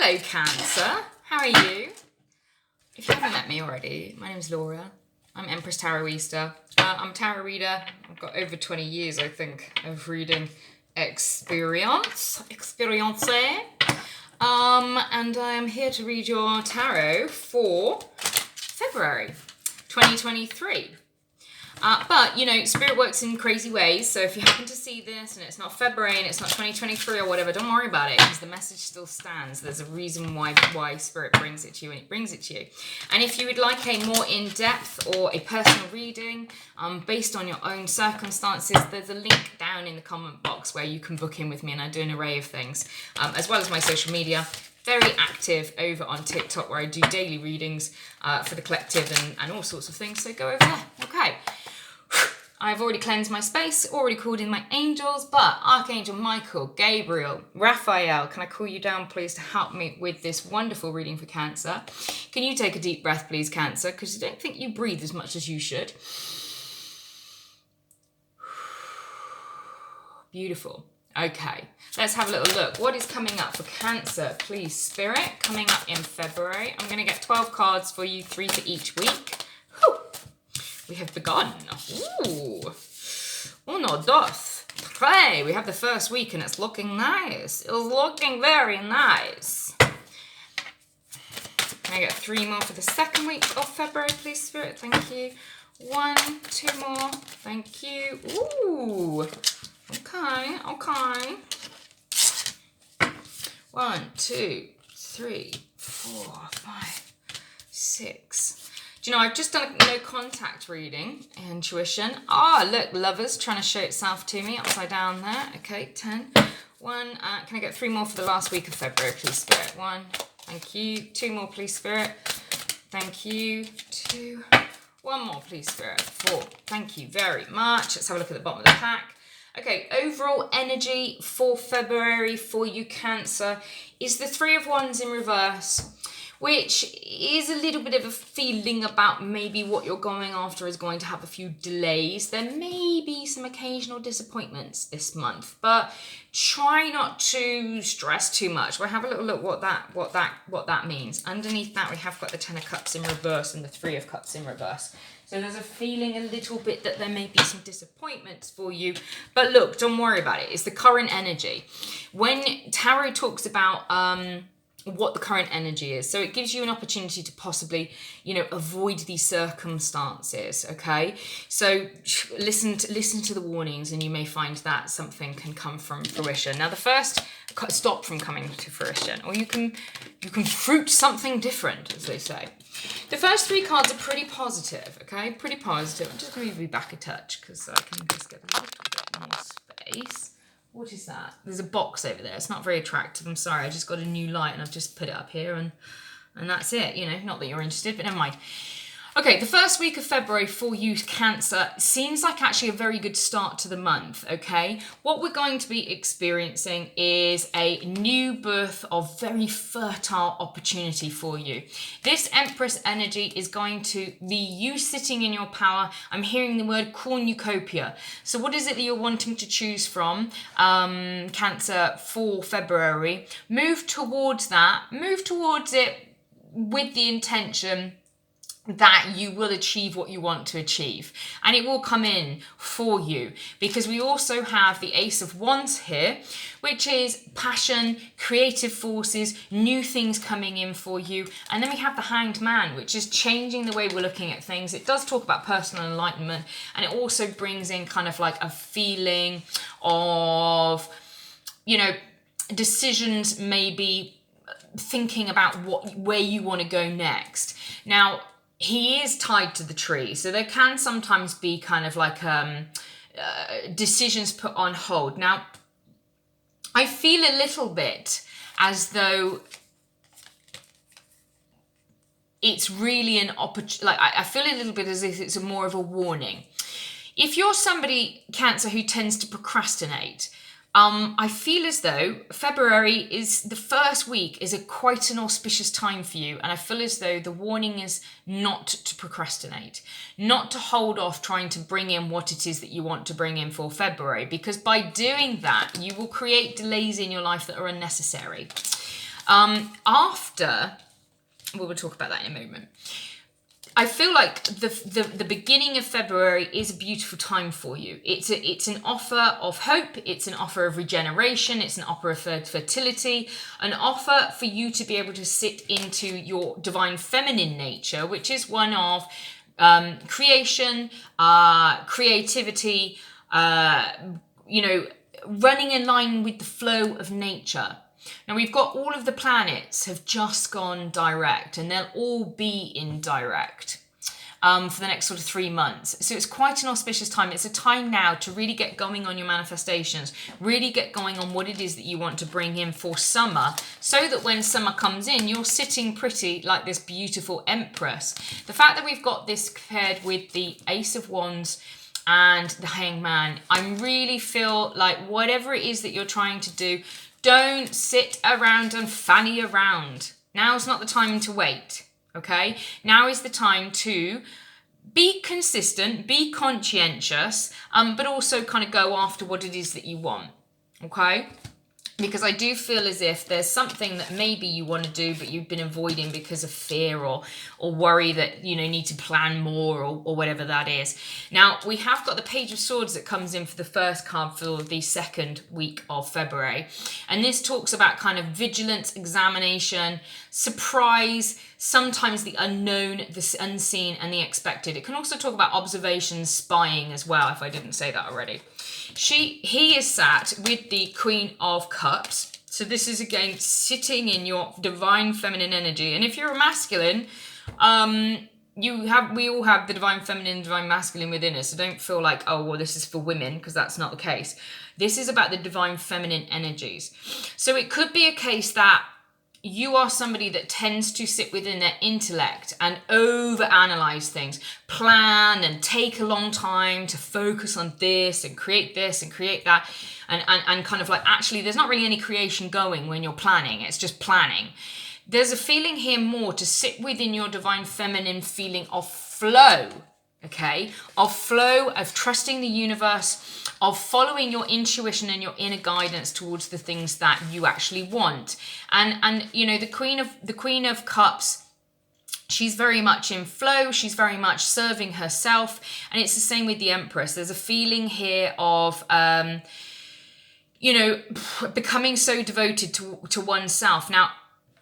Hello, Cancer. How are you? If you haven't met me already, my name's Laura. I'm Empress Tarotista. I'm a tarot reader. I've got over 20 years, I think, of reading experience. And I am here to read your tarot for February 2023. But, you know, Spirit works in crazy ways, so if you happen to see this and it's not February and it's not 2023 or whatever, don't worry about it, because the message still stands. There's a reason why Spirit brings it to you, and it brings it to you. And if you would like a more in-depth or a personal reading based on your own circumstances, there's a link down in the comment box where you can book in with me, and I do an array of things, as well as my social media. Very active over on TikTok, where I do daily readings for the collective and all sorts of things, so go over there. Okay. I've already cleansed my space, already called in my angels, but Archangel Michael, Gabriel, Raphael, can I call you down, please, to help me with this wonderful reading for Cancer? Can you take a deep breath, please, Cancer? Because I don't think you breathe as much as you should. Beautiful. Okay, let's have a little look. What is coming up for Cancer, please, Spirit? Coming up in February. I'm going to get 12 cards for you, 3 for each week. Whew. We have begun. Ooh. Uno, dos, tres. We have the first week and it's looking nice. It's looking very nice. Can I get 3 more for the second week of February, please, Spirit? Thank you. 1, 2 more. Thank you. Ooh. Okay, okay. 1, 2, 3, 4, 5, 6. Do you know, I've just done a no contact reading, intuition. Ah, look, lovers trying to show itself to me upside down there. Okay, 10. 1, can I get 3 more for the last week of February, please, Spirit? 1, thank you. 2 more, please, Spirit. Thank you. 2. 1 more, please, Spirit. 4. Thank you very much. Let's have a look at the bottom of the pack. Okay, overall energy for February for you, Cancer, is the 3 of Wands in reverse, which is a little bit of a feeling about maybe what you're going after is going to have a few delays. There may be some occasional disappointments this month, but try not to stress too much. We'll have a little look what that means. Underneath that, we have got the 10 of Cups in reverse and the 3 of Cups in reverse. So there's a feeling a little bit that there may be some disappointments for you. But look, don't worry about it. It's the current energy. When tarot talks about what the current energy is, so it gives you an opportunity to possibly, you know, avoid these circumstances, okay? So listen to the warnings, and you may find that something can come from fruition. Now, the first stop from coming to fruition, or you can fruit something different, as they say. The first 3 cards are pretty positive, okay? Pretty positive. I'm just going to be back a touch because I can just get a little bit more space. What is that? There's a box over there. It's not very attractive. I'm sorry. I just got a new light and I've just put it up here and that's it. You know, not that you're interested, but never mind. Okay, the first week of February for you, Cancer, seems like actually a very good start to the month, okay? What we're going to be experiencing is a new birth of very fertile opportunity for you. This Empress energy is going to be you sitting in your power. I'm hearing the word cornucopia. So what is it that you're wanting to choose from, Cancer, for February? Move towards that. Move towards it with the intention that you will achieve what you want to achieve, and it will come in for you, because we also have the Ace of Wands here, which is passion, creative forces, new things coming in for you. And then we have the Hanged Man, which is changing the way we're looking at things. It does talk about personal enlightenment, and it also brings in kind of like a feeling of, you know, decisions, maybe thinking about where you want to go next. Now, he is tied to the tree, so there can sometimes be kind of like decisions put on hold. Now, I feel a little bit as though it's really an opportunity. Like, I feel a little bit as if it's more of a warning. If you're somebody, Cancer, who tends to procrastinate, I feel as though February is the first week is quite an auspicious time for you, and I feel as though the warning is not to procrastinate, not to hold off trying to bring in what it is that you want to bring in for February, because by doing that you will create delays in your life that are unnecessary. After, we'll talk about that in a moment. I feel like the beginning of February is a beautiful time for you. It's an offer of hope. It's an offer of regeneration. It's an offer of fertility, an offer for you to be able to sit into your divine feminine nature, which is one of creation, creativity, running in line with the flow of nature. Now we've got all of the planets have just gone direct, and they'll all be in direct for the next sort of 3 months. So it's quite an auspicious time. It's a time now to really get going on your manifestations, really get going on what it is that you want to bring in for summer, so that when summer comes in, you're sitting pretty like this beautiful Empress. The fact that we've got this paired with the Ace of Wands and the Hangman, I really feel like whatever it is that you're trying to do, don't sit around and fanny around. Now's not the time to wait, okay? Now is the time to be consistent, be conscientious, but also kind of go after what it is that you want, okay? Because I do feel as if there's something that maybe you want to do, but you've been avoiding because of fear or worry that, need to plan more or whatever that is. Now, we have got the Page of Swords that comes in for the first card for the second week of February. And this talks about kind of vigilance, examination, surprise, sometimes the unknown, the unseen, and the expected. It can also talk about observation, spying as well, if I didn't say that already. He is sat with the Queen of Cups. So this is again sitting in your divine feminine energy. And if you're a masculine, we all have the divine feminine, divine masculine within us. So don't feel like, oh, well, this is for women, because that's not the case. This is about the divine feminine energies. So it could be a case that you are somebody that tends to sit within their intellect and overanalyze things, plan and take a long time to focus on this and create that. And kind of like, actually, there's not really any creation going when you're planning. It's just planning. There's a feeling here more to sit within your divine feminine feeling of flow, okay? Of flow, of trusting the universe, of following your intuition and your inner guidance towards the things that you actually want. And the Queen of Cups, she's very much in flow. She's very much serving herself. And it's the same with the Empress. There's a feeling here of, becoming so devoted to oneself. Now,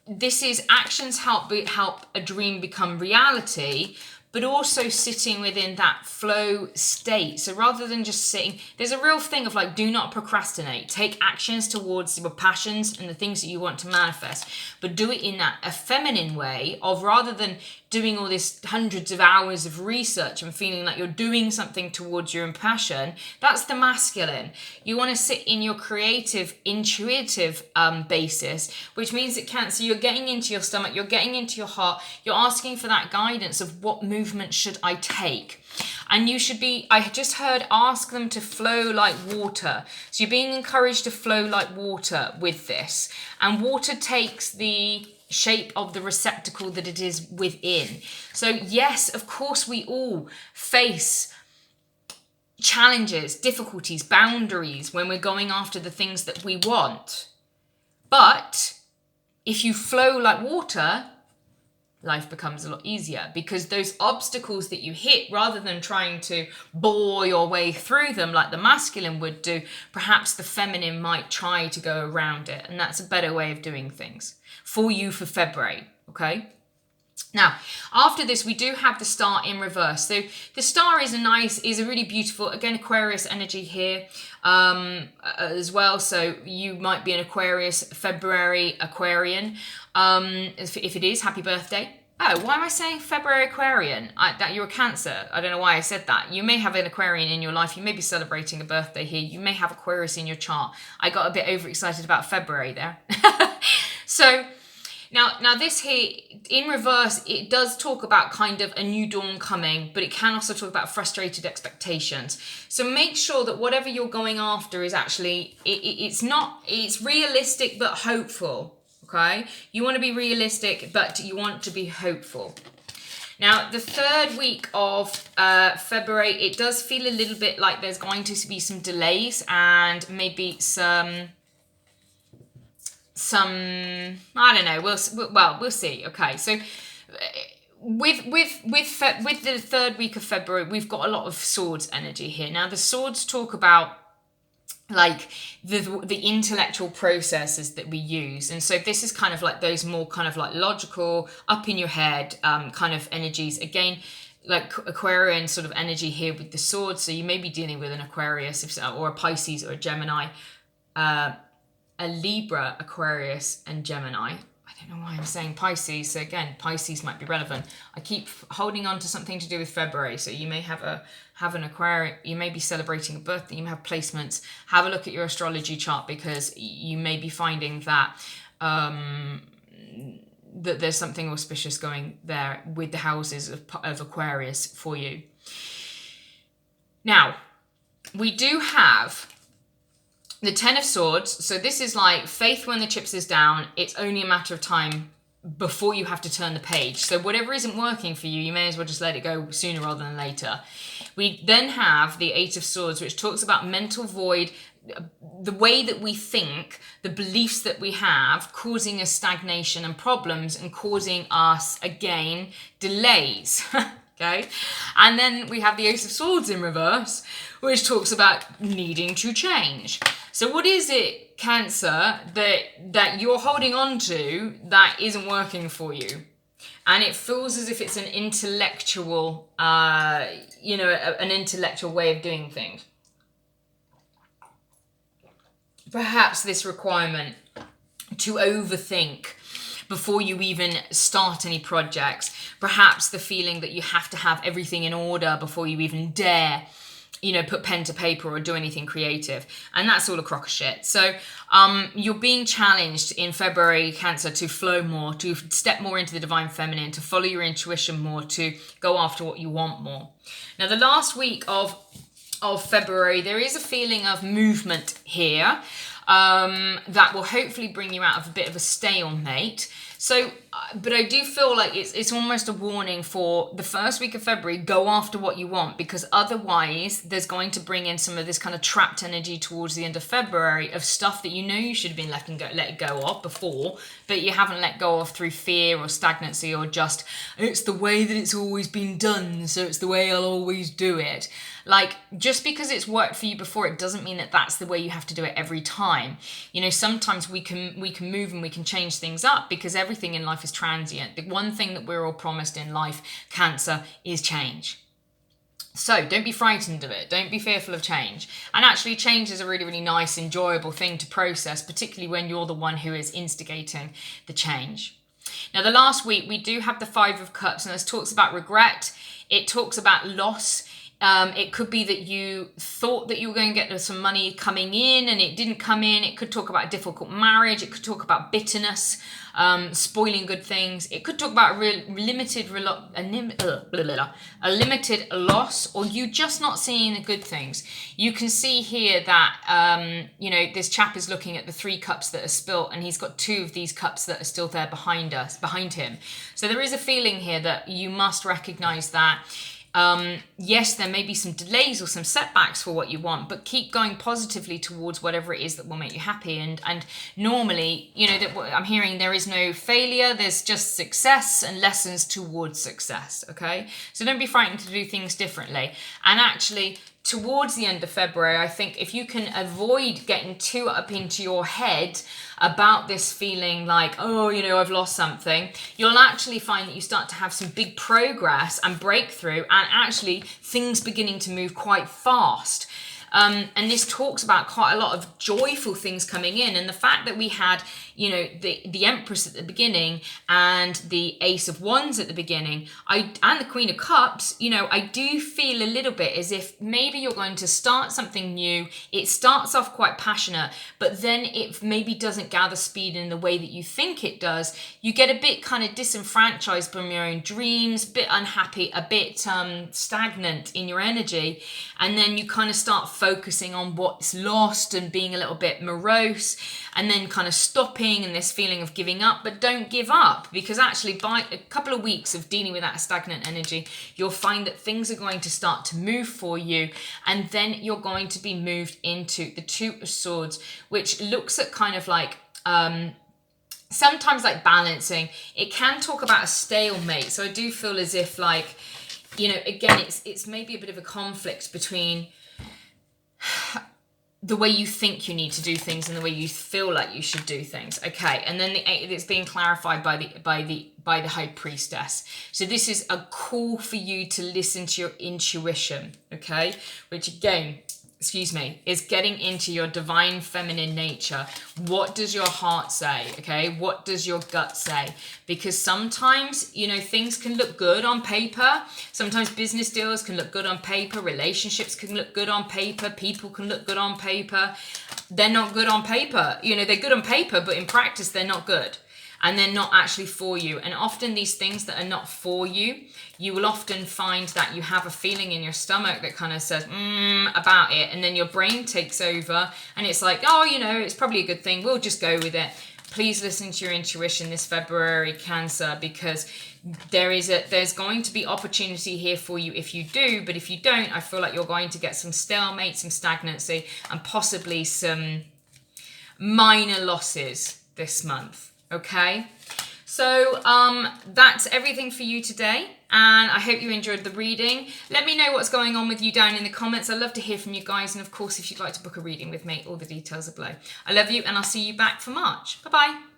this is actions help a dream become reality, but also sitting within that flow state. So rather than just sitting, there's a real thing of like, do not procrastinate. Take actions towards your passions and the things that you want to manifest, but do it in a feminine way of, rather than doing all this hundreds of hours of research and feeling like you're doing something towards your own passion. That's the masculine. You want to sit in your creative, intuitive basis, which means it can't. So you're getting into your stomach, you're getting into your heart, you're asking for that guidance of what movement should I take. And you should be, I just heard, ask them to flow like water. So you're being encouraged to flow like water with this. And water takes the shape of the receptacle that it is within. So yes, of course, we all face challenges, difficulties, boundaries when we're going after the things that we want. But if you flow like water, life becomes a lot easier, because those obstacles that you hit, rather than trying to bore your way through them like the masculine would do, perhaps the feminine might try to go around it. And that's a better way of doing things for you for February, okay? Now, after this, we do have the star in reverse. So the star is a really beautiful, again, Aquarius energy here as well. So you might be an Aquarius, February Aquarian. If it is, happy birthday. Oh, why am I saying February Aquarian? That you're a Cancer. I don't know why I said that. You may have an Aquarian in your life. You may be celebrating a birthday here. You may have Aquarius in your chart. I got a bit overexcited about February there. So now this here in reverse, it does talk about kind of a new dawn coming, but it can also talk about frustrated expectations. So make sure that whatever you're going after is actually, it's realistic but hopeful. Okay, you want to be realistic, but you want to be hopeful. Now, the third week of February, it does feel a little bit like there's going to be some delays and maybe some some, I don't know, we'll see. Okay, so with the third week of February, we've got a lot of swords energy here. Now the swords talk about like the intellectual processes that we use, and so this is kind of like those more kind of like logical, up in your head kind of energies. Again, like Aquarian sort of energy here with the swords. So you may be dealing with an Aquarius or a Pisces or a Gemini, a Libra, Aquarius, and Gemini. I don't know why I'm saying Pisces. So again, Pisces might be relevant. I keep holding on to something to do with February. So you may have an Aquarian, you may be celebrating a birthday, you may have placements. Have a look at your astrology chart, because you may be finding that that there's something auspicious going there with the houses of Aquarius for you. Now, we do have the Ten of Swords. So this is like faith when the chips is down. It's only a matter of time before you have to turn the page. So whatever isn't working for you, you may as well just let it go sooner rather than later. We then have the Eight of Swords, which talks about mental void, the way that we think, the beliefs that we have, causing us stagnation and problems, and causing us, again, delays. Okay, and then we have the Ace of Swords in reverse, which talks about needing to change. So what is it, Cancer, that you're holding on to that isn't working for you? And it feels as if it's an intellectual, an intellectual way of doing things. Perhaps this requirement to overthink before you even start any projects. Perhaps the feeling that you have to have everything in order before you even dare, put pen to paper or do anything creative. And that's all a crock of shit. So you're being challenged in February, Cancer, to flow more, to step more into the divine feminine, to follow your intuition more, to go after what you want more. Now, the last week of February, there is a feeling of movement here that will hopefully bring you out of a bit of a stalemate. So, but I do feel like it's almost a warning for the first week of February. Go after what you want, because otherwise there's going to bring in some of this kind of trapped energy towards the end of February of stuff that you should have been let go of before, but you haven't let go of through fear or stagnancy, or just it's the way that it's always been done, so it's the way I'll always do it. Like, just because it's worked for you before, it doesn't mean that that's the way you have to do it every time. Sometimes we can move and we can change things up, because everything in life is transient. The one thing that we're all promised in life, Cancer, is change. So don't be frightened of it. Don't be fearful of change. And actually, change is a really, really nice, enjoyable thing to process, particularly when you're the one who is instigating the change. Now, the last week, we do have the Five of Cups, and this talks about regret. It talks about loss. It could be that you thought that you were going to get some money coming in and it didn't come in. It could talk about a difficult marriage. It could talk about bitterness, spoiling good things. It could talk about a limited loss, or you just not seeing the good things. You can see here that, this chap is looking at the 3 cups that are spilt, and he's got 2 of these cups that are still there behind him. So there is a feeling here that you must recognize that yes, there may be some delays or some setbacks for what you want, but keep going positively towards whatever it is that will make you happy. And normally, that I'm hearing, there is no failure, there's just success and lessons towards success. Okay, so don't be frightened to do things differently. And actually, towards the end of February, I think if you can avoid getting too up into your head about this feeling like, I've lost something, you'll actually find that you start to have some big progress and breakthrough, and actually things beginning to move quite fast. And this talks about quite a lot of joyful things coming in. And the fact that we had, the Empress at the beginning and the Ace of Wands at the beginning, and the Queen of Cups, I do feel a little bit as if maybe you're going to start something new. It starts off quite passionate, but then it maybe doesn't gather speed in the way that you think it does. You get a bit kind of disenfranchised from your own dreams, a bit unhappy, a bit stagnant in your energy. And then you kind of start focusing on what's lost and being a little bit morose, and then kind of stopping and this feeling of giving up. But don't give up, because actually by a couple of weeks of dealing with that stagnant energy, you'll find that things are going to start to move for you, and then you're going to be moved into the Two of Swords, which looks at kind of like sometimes like balancing, it can talk about a stalemate. So I do feel as if like, you know, again, it's maybe a bit of a conflict between the way you think you need to do things and the way you feel like you should do things. Okay, and then it's being clarified by the High Priestess. So this is a call for you to listen to your intuition, okay? Which again, excuse me, is getting into your divine feminine nature. What does your heart say, okay? What does your gut say? Because sometimes, you know, things can look good on paper. Sometimes business deals can look good on paper. Relationships can look good on paper. People can look good on paper. They're not good on paper. You know, they're good on paper, but in practice, they're not good. And they're not actually for you. And often these things that are not for you, you will often find that you have a feeling in your stomach that kind of says, about it. And then your brain takes over and it's like, oh, you know, it's probably a good thing. We'll just go with it. Please listen to your intuition this February, Cancer, because there's going to be opportunity here for you if you do. But if you don't, I feel like you're going to get some stalemate, some stagnancy, and possibly some minor losses this month. Okay, so that's everything for you today, and I hope you enjoyed the reading. Let me know what's going on with you down in the comments. I'd love to hear from you guys, and of course, if you'd like to book a reading with me, all the details are below. I love you, and I'll see you back for March. Bye-bye.